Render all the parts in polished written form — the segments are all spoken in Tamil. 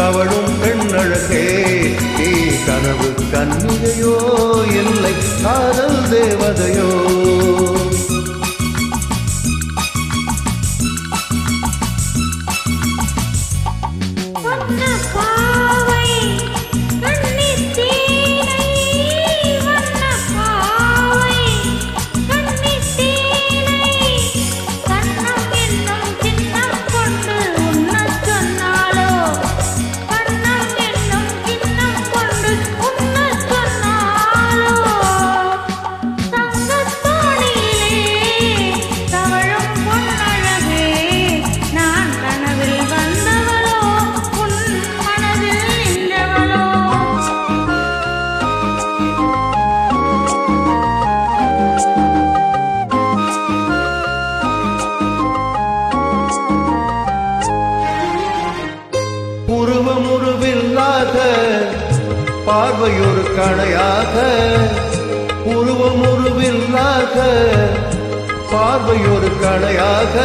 தவழும் பெண்ணழகே, நீ கனவு கன்னிகையோ இல்லை காதல் தேவதையோ? உருவமுருவில்லாத பார்வையொரு கணையாக, உருவமுருவில்லாத பார்வையொரு கணையாக,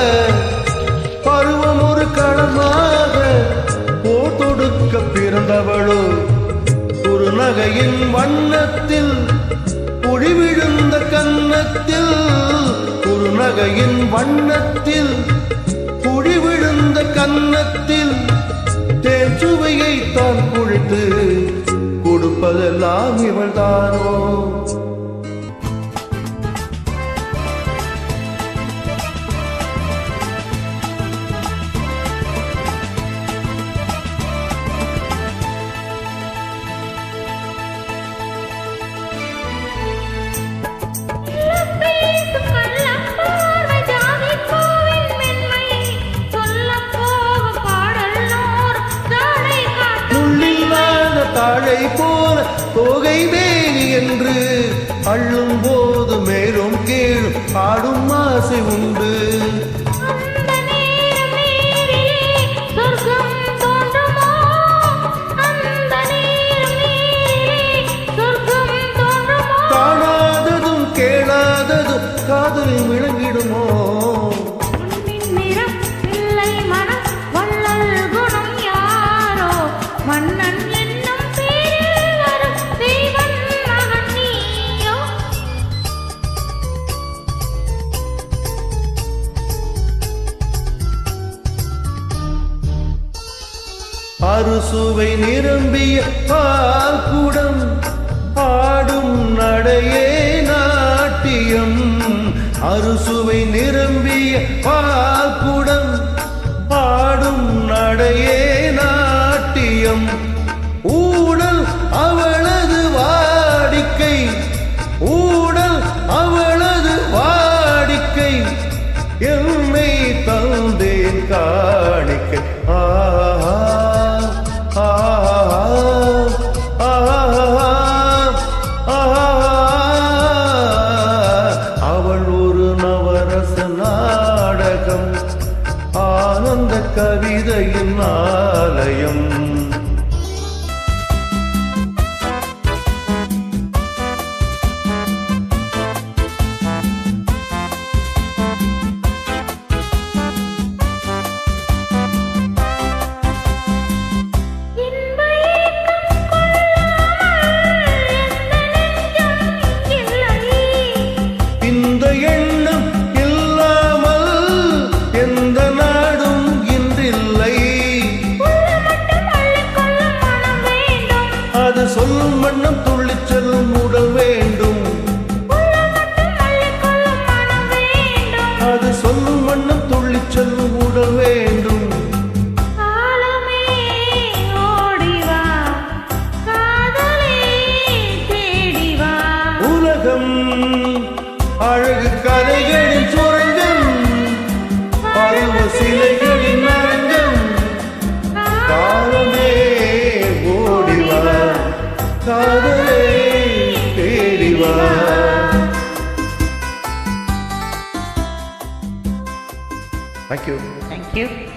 பருவம் ஒரு களமாக போர் தொடுக்க பிறந்தவளோ, குறுநகையின் வண்ணத்தில் குழி விழுந்த கன்னத்தில், குறுநகையின் வண்ணத்தில் குழி விழுந்த கன்னத்தில் தேன் சுவையை தான் குழித்து கொடுப்பதெல்லாம் இவள்தானோ? தாழை போல தோகை வேணி என்று அள்ளும் போது மேலும் கீழும் ஆடும் ஆசை உண்டு. காணாததும் கேளாததும் காதலில் விளங்கிடுமோ? அறுசுவை நிரம்பிய பால் குடம் ஆடும் நடையே நாட்டியம், அறுசுவை நிரம்பிய பால் குடம் ஆடும் நடையே நாட்டியம். ஊடல் அவளது வாடிக்கை, ஊடல் அவளது வாடிக்கை, என்னை தந்தேன் காணிக்கை. அவள் ஒரு நவரச நாடகம், ஆனந்த கவிதையின் ஆலயம். சொல்லும் வண்ணம் துள்ளிச் செல்லும் உடல் வேண்டும், அது சொல்லும் வண்ணம் துள்ளிச் செல்லும் உடல் வேண்டும். உலகம் அழகு கலைகளின் சுரங்கம், பருவ சிலைகளின் அரங்கம். காலமே ஓடிவா, காதலே தேடிவா. Thank you. Thank you.